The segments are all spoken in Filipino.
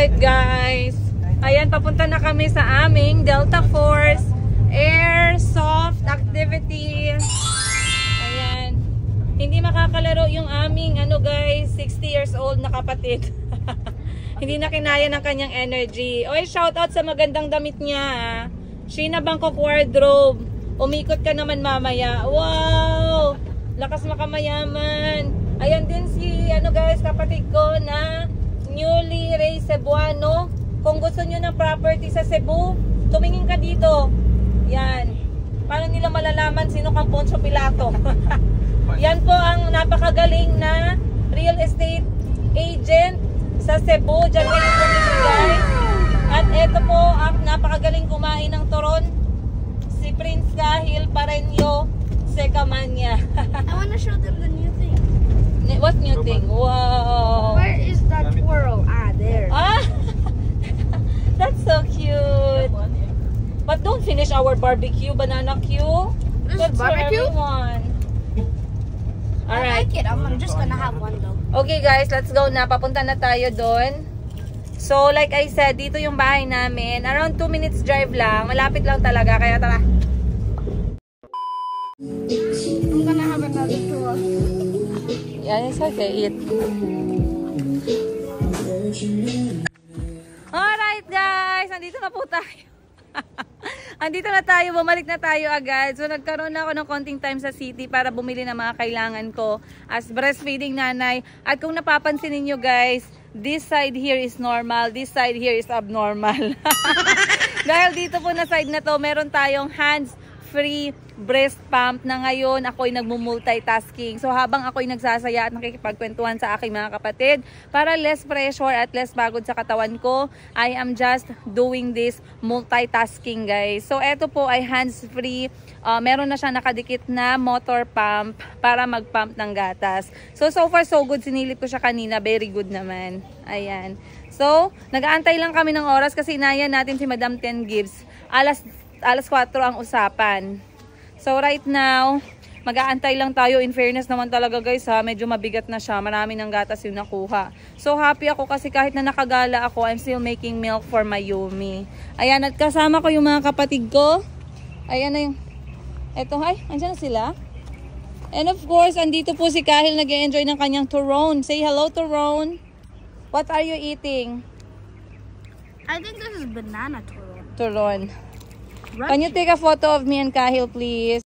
Alright guys, ayan, papunta na kami sa aming Delta Force Airsoft Activity. Ayan, hindi makakalaro yung aming guys, 60 years old na kapatid. Hindi na kinaya ng kanyang energy. Oy, shoutout sa magandang damit niya. Sheena Bangkok Wardrobe. Umikot ka naman mamaya. Wow, lakas makamayaman. Ayan din si guys, kapatid ko na newly Ray Cebuano. Kung gusto nyo ng property sa Cebu, tumingin ka dito. Yan. Paano nila malalaman sino kang Poncio Pilato? Yan po ang napakagaling na real estate agent sa Cebu. Diyan kayo pumili guys. At ito po ang napakagaling kumain ng turon. Si Prince Kahil Pareño Secamania. I want to show them the new thing. What new thing? Wow. Where is that twirl? Ah, there. Ah, that's so cute. But don't finish our barbecue, banana queue. This is barbecue? For everyone. I like it. I'm just gonna have one though. Okay guys, let's go na. Papunta na tayo doon. So like I said, dito yung bahay namin. Around 2 minutes drive lang. Malapit lang talaga. Kaya tara. I'm gonna have another twirl. Yeah, it's okay. Eat. Alright guys, nandito na po tayo. Andito na tayo, bumalik na tayo agad. So nagkaroon na ako ng konting time sa city para bumili ng mga kailangan ko as breastfeeding nanay. At kung napapansin niyo guys, this side here is normal, this side here is abnormal. Dahil dito po na side na to, meron tayong hands-free breast pump na ngayon ako'y nagmumultitasking. So habang ako'y nagsasaya at nakikipagkwentuhan sa aking mga kapatid, para less pressure at less pagod sa katawan ko, I am just doing this multitasking guys. So eto po ay hands-free. Meron na siya nakadikit na motor pump para mag-pump ng gatas. So far so good. Sinilip ko siya kanina. Very good naman. Ayan. So nag-aantay lang kami ng oras kasi inayan natin si Madam 10 Gibbs. Alas 4 ang usapan. So right now, mag-aantay lang tayo. In fairness naman talaga guys ha, medyo mabigat na siya. Marami ng gatas yung nakuha. So happy ako kasi kahit na nakagala ako, I'm still making milk for my Yumi. Ayan, at kasama ko yung mga kapatid ko. Ayan na yung, eto, ay, andyan na sila. And of course, andito po si Kahil nag-e-enjoy ng kanyang turon. Say hello, turon. What are you eating? I think this is banana twirl. Turon. Can you take a photo of me and Kahil, please?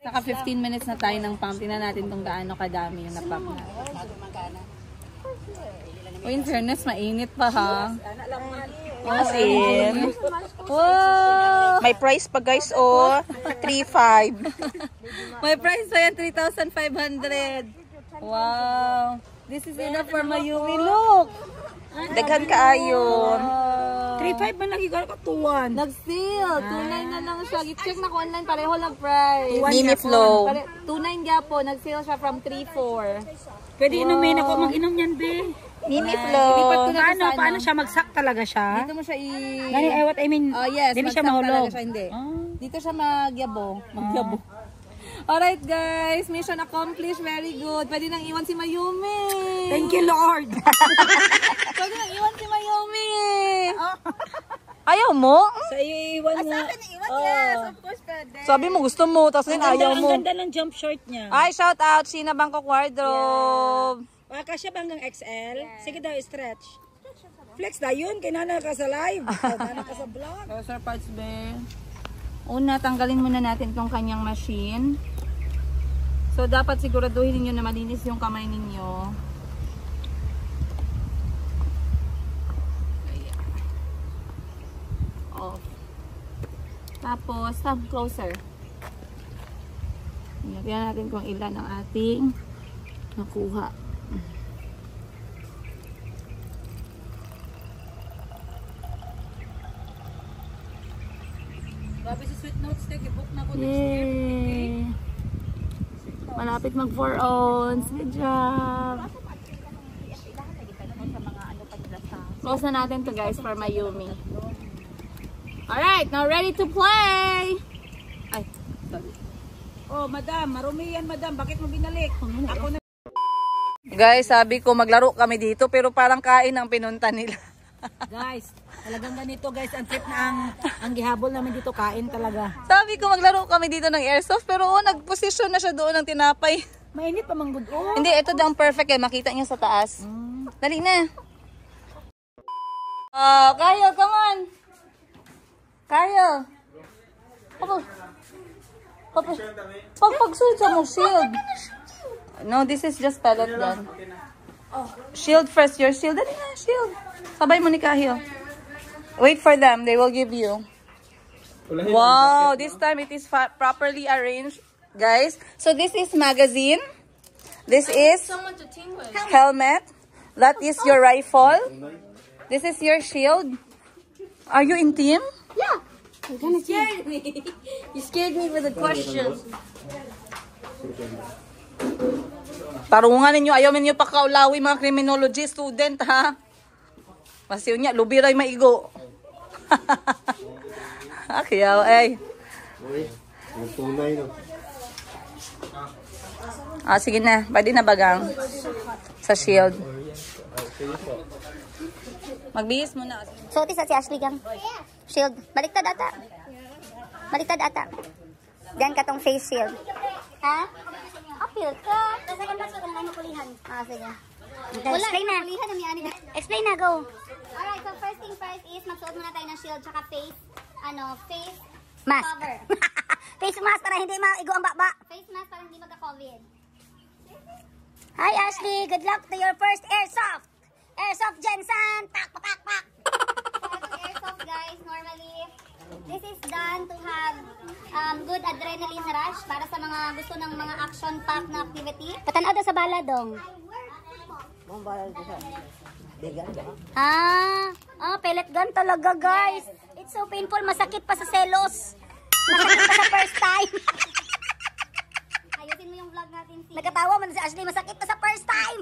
Naka 15 minutes na tayo ng pump. Tingnan natin kung gaano kadami yung napump na. Oh, in fairness, mainit pa ha. As in. Wow! May price pa guys, oh. 3,500. May price pa yan, 3,500. Wow! This is enough for my Yumi. Look! Daghan kaayon. 3,500 man lagi ka tuwan. Nag-sale. 2,900 na lang siya. I-check na ko online. Pareho lang price. Mini flow. 2,900 gapo. Nag-sale siya from 3,400. Pwede inumin ako. Mag-inom yan, be. Mini flow. Paano siya? Magsak talaga siya? Dito mo siya What I mean, oh yes, hindi siya mahulog. Siya, hindi. Dito siya magyabo. Magyabo. Alright guys, mission accomplished. Very good. Pwede nang iwan si Mayumi. Thank you, Lord. Pwede nang iwan si Mayumi. Ayaw mo? Sa iyo iwan nga. Yes, of course pwede. Sabi mo gusto mo, tapos din ayaw mo. Ang ganda ng jump short niya. Ay, shout out, Sheena Bangkok Wardrobe. Kasya ba hanggang XL? Sige daw, stretch. Flex na yun, kinana ka sa live. Kinana ka sa vlog. Sir Parts Be. Una, tanggalin muna natin itong kanyang machine. So, dapat siguraduhin ninyo na malinis yung kamay ninyo. Ayan. Off. Tapos, come closer. Tingnan natin kung ilan ang ating nakuha. Grabe si Sweet Notes, book na ko Yay! Malapit mag 4 ounce. Good job! Close na natin to guys for my Yumi. Alright, now ready to play! Ay, sorry. Oh, madam, marumi yan, madam. Bakit mo binalik? Ako na. Guys, sabi ko maglaro kami dito pero parang kain ang pinunta nila. Guys, talagang ganito guys. Ang trip na ang gihabol namin dito, kain talaga. Sabi ko maglaro kami dito ng airsoft, pero nagposisyon na siya doon ng tinapay. Mainit pa manggod. Oh. Hindi, ito daw ang perfect eh. Makita niya sa taas. Dali na. Kyle, come on. Kyle. Pagsuot mo, shield. No, this is just pellet gun. Shield first, your shield. Dali na, shield. Sabay mo ni Kahil. Wait for them, they will give you. Wow, this time it is properly arranged, guys. So this is magazine. This is helmet. That is your rifle. This is your shield. Are you in team? Yeah. You kind of scared me. You scared me with the questions. Tarungan ninyo, ayaw ninyo pakaulawi mga criminology student, ha? Masiyo niya, lubiray maigo. Kaya, ay. Sige na, pwede na bagang sa shield. Magbihis muna. So, sa si Ashley gang. Shield. Baliktad ata. Baliktad ata. Diyan ka tong face shield. Ha? Apil ka. Kasi kung nasa kung ano kulihan. Sige. Explain na. Explain na, go. Alright, so first thing first is magsuot muna tayo ng shield tsaka face, face mask. Cover. Face mask para hindi maigo ang baba. Face mask para hindi magka-COVID. Hi Ashley, good luck to your first airsoft. Airsoft Jensen. Pak, pak, pak. So, airsoft guys, normally, this is done to have good adrenaline rush para sa mga gusto ng mga action-packed na activity. Patanaw daw sa bala dong. Pellet gun talaga guys. It's so painful, masakit pa sa selos. Masakit pa sa first time. Ayusin mo yung vlog natin. Nagkatawa man si Ashley, masakit pa sa first time.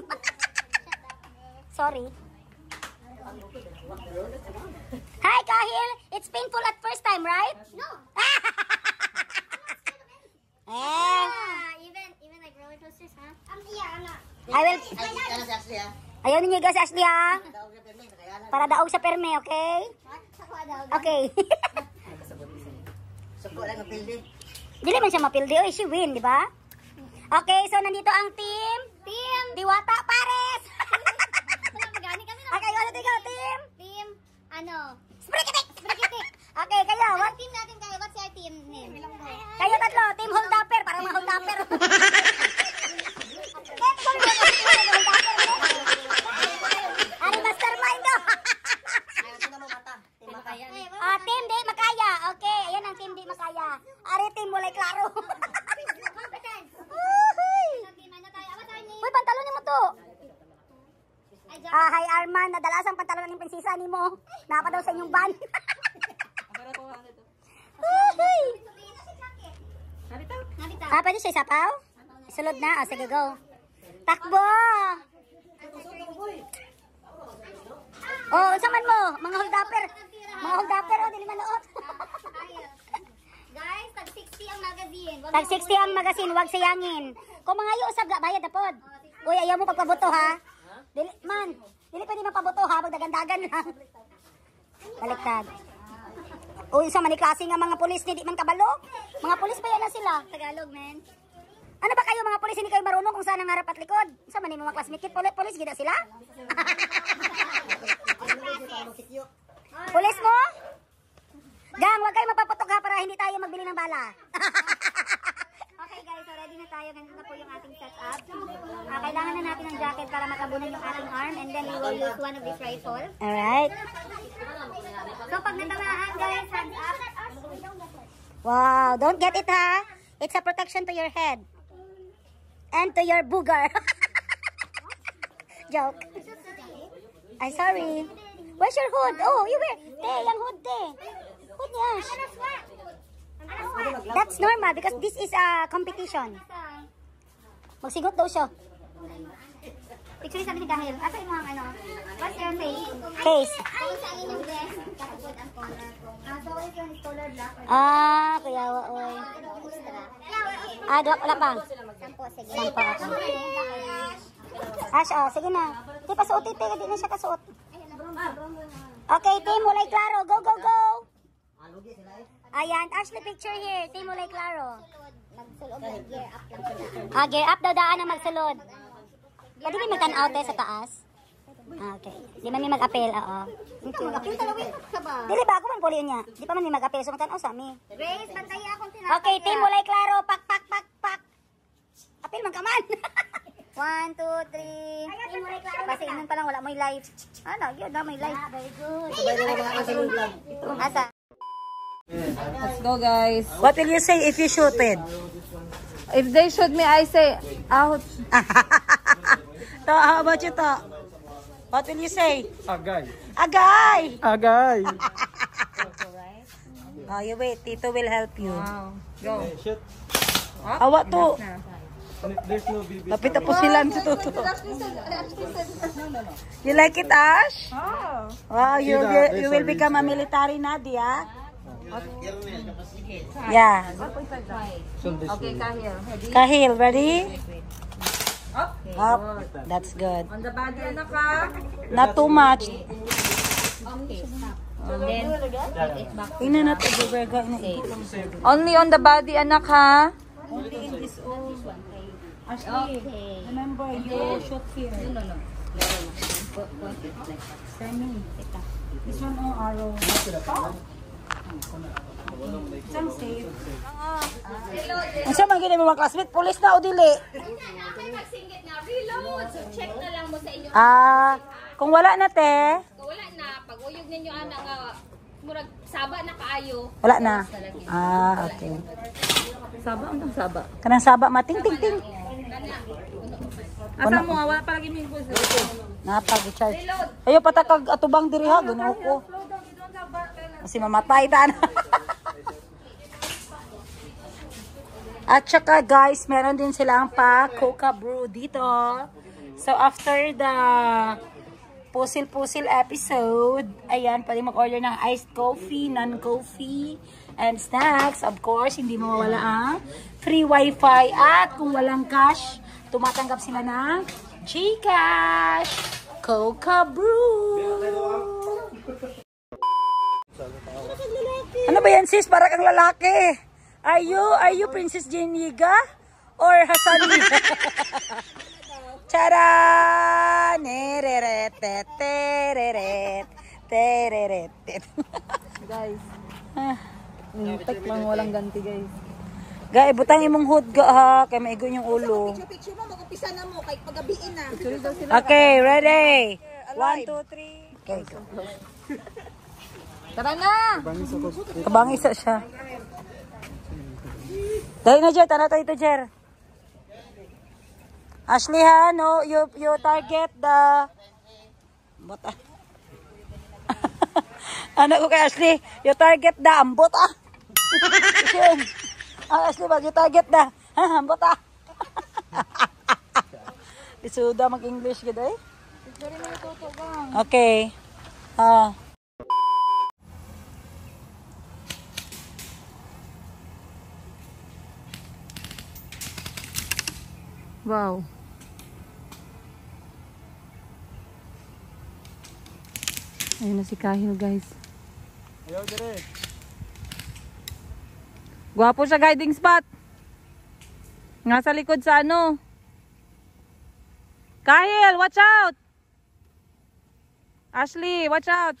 Sorry. Hi Kahil, it's painful at first time, right? No. Even like roller coasters, huh? Yeah, I'm not. I will. Ayaw ninyo guys, Ashley, ha? Para daog sa perme, okay? Okay. Dili man siya mapildi. Oy, she win, di ba? Okay, so nandito ang team. Team Diwata Pares. Okay, ano tiga, team? Team, Sprikitik. Sprikitik. Okay, kayo. What team natin kayo? What's your team name? Kayo tatlo, team hold upper. Para mga hold upper. Ari mastermind daw. Team di makaya. Okay, ayan ang team di makaya. Ari team mulai klaro. Uy, pantalon mo to. Hi Arman, nadalas ang pantalon ng prinsesa ni mo. Napa daw sa inyong van. Pwede siya isapaw? Sulod na. Sige, go. Takbo! Saman mo. Mga hold-upper. Mga hold-upper, dili manoot. Guys, tag 60 ang magazine. Tag 60 ang magazine, huwag sayangin. Kung mga usab, bayad na pod. Uy, ayaw mo pagpabuto, ha? Dili pwede mapabuto, ha? Magdagandagan lang. Baliktad. Uy, sa maniklase nga mga pulis, di man kabalo. Mga pulis pa yan na sila. Tagalog, man. Ano ba kayo mga pulis, hindi kayo marunong kung saan ang harap at likod? Sa manin mga classmate, pulis, gida sila? Pulis mo? Gang, huwag kayo mapaputok ha para hindi tayo magbili ng bala. Okay guys, so ready na tayo. Ganito na po yung ating setup. Kailangan na natin ng jacket para makabunan yung ating arm and then we will use one of these rifles. Alright. So pag natamaan guys, hands up. Wow, don't get it ha. It's a protection to your head. And to your booger. Joke. Ay, sorry. Where's your hood? Oh, you wear. Te, yung hood, te. Hood niya. That's normal because this is a competition. Magsigot daw siya. Picture sabi ni Kahil. Asa yung mga ano? What's your face? Face. Kaya oy. Wala pa. Sampo. Sige na. Di pa suot ite, di na siya kasuot. Okay, team Mulay Claro. Go, go, go. Ayan, Ashley, picture here. Team Mulay Claro. Gear up lang sila. Gear up daw daan ang magsulod. Pwede may mag-tan-out sa taas? Okay. Di man may mag-apel, oo. Dili ba ako man puli niya? Di pa man may mag-apel, so mag-tan-out sa amin. Grace, bantayi akong tinatay. Okay, team Mulay Claro. Pak, pak, pak, pak. Apel man kaman. 1, 2, 3. Team Mulay Claro. Kasi inon pa lang, wala may live. Ano, yun na may live. Very good. Asa? Let's go, guys. What will you say if you shoot it? If they shoot me, I say, out. To, how about you, To? What will you say? Agay. Agay! Agay. Oh, you wait. Tito will help you. Wow. Go. Shit. Awa to. There's no BB. Lapit po sila si Toto. You like it, Ash? Oh. Wow, you will become a military Nadia. Yeah. Okay, Kahil. Ready? Kahil, ready? Up. Up. That's good. On the body, anak ka. Not too much. Tingnan natin, Berga. Only on the body, anak ha. Only in this old one. Ashley, remember you shoot here. No. This one on arrow. Isang safe. Ang sama gini mga classmate, police na o dili? Reload. So check na lang mo sa inyo. Kung wala na te, Kung wala na, pag uyog ninyo ana nga murag saba na kaayo. wala na. Okay. Saba, ang saba. Kanang saba mating ting ting. Asa mo nga, wala palagi may impulse. Napag-charge. Ayo patakag atubang diri ha, Ginoo ko. Kasi mamatay ta na. At saka guys, meron din silang pa Coca Brew dito. So after the pusil-pusil episode, ayan, pwede mag-order ng iced coffee, non-coffee, and snacks. Of course, hindi mawawala ang free wifi. At kung walang cash, tumatanggap sila ng GCash. Coca Brew. Ano ba yan sis? Para kang lalaki. Are you Princess Jeniga? Or Hasani? Charan! Nereret, tereret, tereret. Guys. Tek lang walang ganti, guys. Gay, butang imong hood ga ha. Kaya maigo yung ulo. Picture mo, mag-upisa na mo, kahit pagabiin na. Okay, ready? 1, 2, 3. Okay, go. Tara na! Kabangisa siya. Dahil na, Jer. Tara tayo ito, Jer. Ashley, ha? No, you target the... Ambot, ah. Ano ko kay Ashley? You target the ambot, ah. Yun. Ashley, you target the... Ambot, ah. Isuda mag-English gada, eh. Okay. Wow. Ayun na si Kahil, guys. Ayaw, dire. Gwapo sa guiding spot. Nga sa likod sa ano. Kahil, watch out! Ashley, watch out!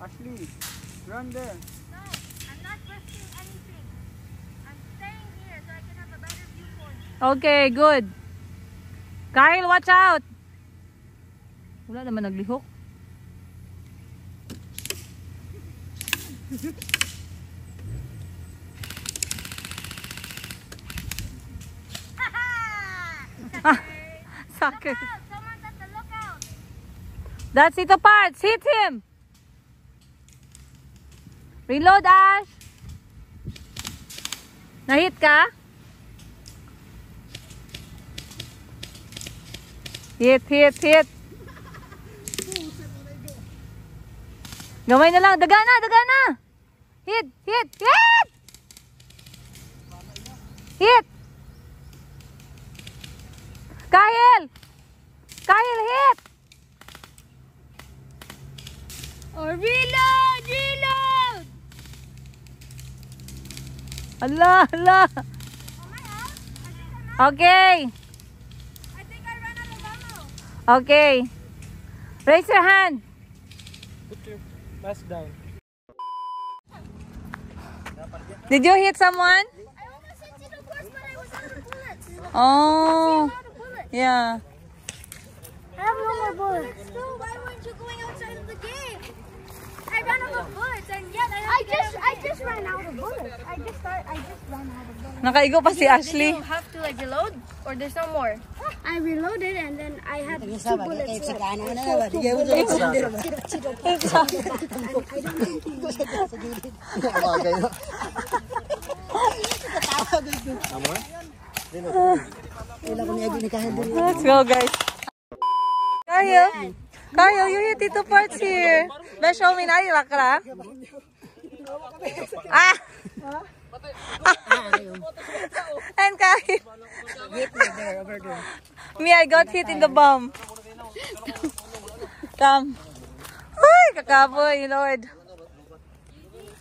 Ashley, run there. No, I'm not resting anything. I'm staying here so I can have a better viewpoint. Okay, good. Kyle, watch out! Wala naman naglihok. Suckers. Someone's at the lookout. That's Tito Parts. Hit him. Reload, Ash. Nahit ka? Hit. Gamay na lang. Daga na. Hit. Hit. Kyle, hit. Or reload. Ala. Am I out? I think I'm out. Okay. I think I ran out of ammo. Okay. Raise your hand. Put your mask down. Did you hit someone? I almost hit Tito Parts, but I was out of bullets. Oh. Out of bullets. Yeah. I have no more bullets. No, why weren't you going outside of the game? I ran out of bullets, and yet I just ran out of bullets. I just ran out of bullets. Nakaigo pa si Ashley. Did you have to like reload, or there's no more? I reloaded, and then I had 2 bullets left. Let's go, guys. Kyle, you hit Tito Parts here. Let's show me na lakra. Ah! And Kyle. Me, I got hit in the bum. Come. Uy, kakaboy, Lord.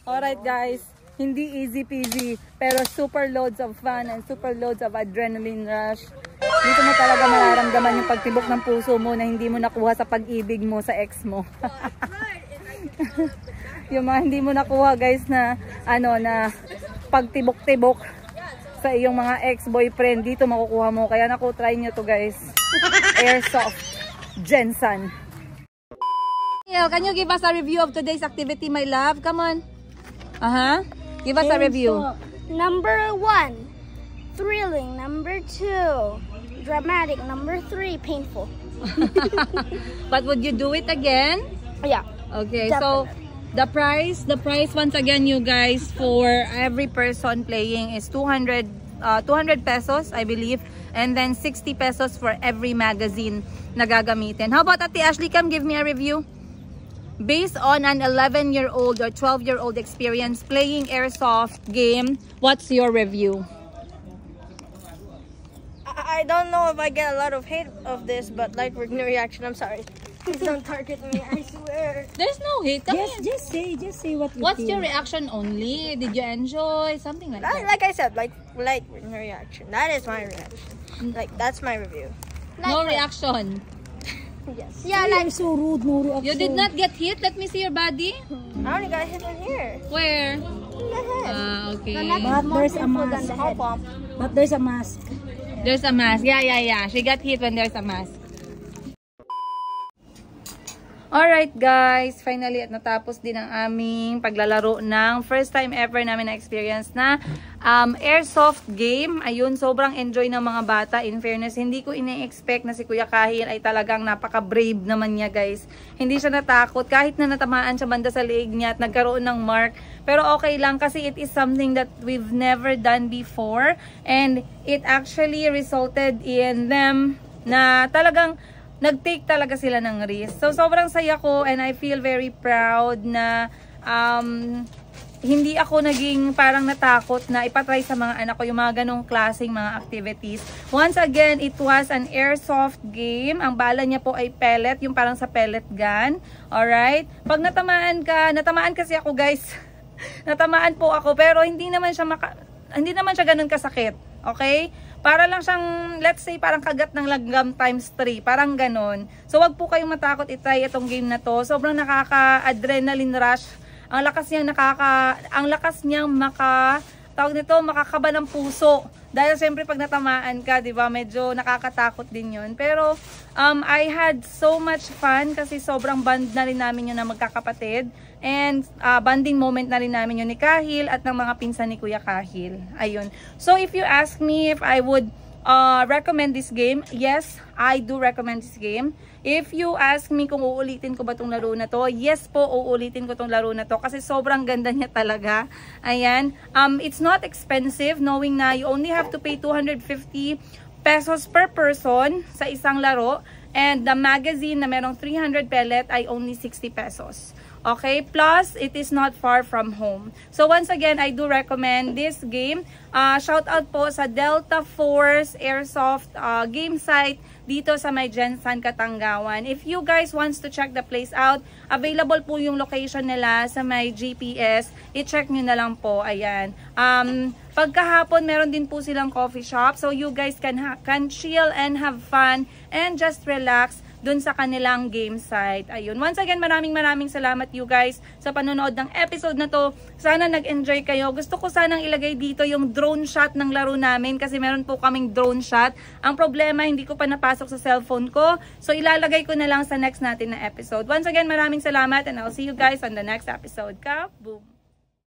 Alright, guys. Hindi easy peasy, pero super loads of fun and super loads of adrenaline rush. Dito mo talaga mararamdaman yung pagtibok ng puso mo na hindi mo nakuha sa pag-ibig mo sa ex mo. Yung mga hindi mo nakuha, guys, na na pagtibok-tibok sa iyong mga ex-boyfriend, dito makukuha mo. Kaya naku, try nyo to, guys. Airsoft Jensen. Can you give us a review of today's activity, my love? Come on. Give us a review. Number 1, thrilling. Number 2, dramatic. Number 3, painful. But would you do it again? Yeah. Okay, so the price once again, you guys, for every person playing is 200 pesos, I believe, and then 60 pesos for every magazine na gagamitin. How about Ate Ashley? Come give me a review. Based on an 11-year-old or 12-year-old experience playing airsoft game, what's your review? I don't know if I get a lot of hate of this, but like with no reaction, I'm sorry. Please don't target me, I swear. There's no hate. Come in. Just say what you What's feel. your reaction only? Did you enjoy? Something like that. Like I said, like with no reaction. That is my reaction. Like, that's my review. No reaction. Yes. Yeah, like so rude, no reaction. You did not get hit? Let me see your body. I only got hit in here. Where? In the head. Okay. But there's a mask. But there's a mask. There's a mask. Yeah. She got hit when there's a mask. Alright guys, finally at natapos din ang aming paglalaro ng first time ever namin na experience na airsoft game. Ayun, sobrang enjoy ng mga bata. In fairness, hindi ko ina-expect na si Kuya Kahil ay talagang napaka-brave naman niya, guys. Hindi siya natakot kahit na natamaan siya banda sa leeg niya at nagkaroon ng mark. Pero okay lang kasi it is something that we've never done before, and it actually resulted in them na talagang nag-take talaga sila ng risk. So, sobrang saya ko and I feel very proud na hindi ako naging parang natakot na ipatry sa mga anak ko yung mga ganong klaseng mga activities. Once again, it was an airsoft game. Ang bala niya po ay pellet, yung parang sa pellet gun. Alright? Pag natamaan kasi ako, guys. Natamaan po ako, pero hindi naman siya ganun kasakit. Okay? Para lang siyang, let's say, parang kagat ng langgam times 3. Parang ganon. So, wag po kayong matakot itry itong game na to. Sobrang nakaka-adrenaline rush. Ang lakas niyang makakaba ng puso. Dahil siyempre pag natamaan ka, di ba, medyo nakakatakot din yun. Pero, I had so much fun kasi sobrang bond na rin namin yun na magkakapatid. And bonding moment na rin namin yun ni Kahil at ng mga pinsan ni Kuya Kahil. Ayun. So if you ask me if I would recommend this game. Yes, I do recommend this game. If you ask me kung uulitin ko ba itong laro na to, yes po, uulitin ko itong laro na to kasi sobrang ganda niya talaga. Ayan. It's not expensive, knowing na you only have to pay 250 pesos per person sa isang laro. And the magazine na merong 300 pellet ay only 60 pesos. Okay, plus it is not far from home. So once again, I do recommend this game. Shout out po sa Delta Force Airsoft game site dito sa may Jensan, Katangawan. If you guys wants to check the place out, available po yung location nila sa may GPS. I-check nyo na lang po. Ayan. Pagkahapon, meron din po silang coffee shop. So you guys can chill and have fun and just relax dun sa kanilang game site. Ayun. Once again, maraming salamat you guys sa panonood ng episode na to. Sana nag-enjoy kayo. Gusto ko sanang ilagay dito yung drone shot ng laro namin kasi meron po kaming drone shot. Ang problema, hindi ko pa napasok sa cellphone ko. So, ilalagay ko na lang sa next natin na episode. Once again, maraming salamat and I'll see you guys on the next episode. Kaboom!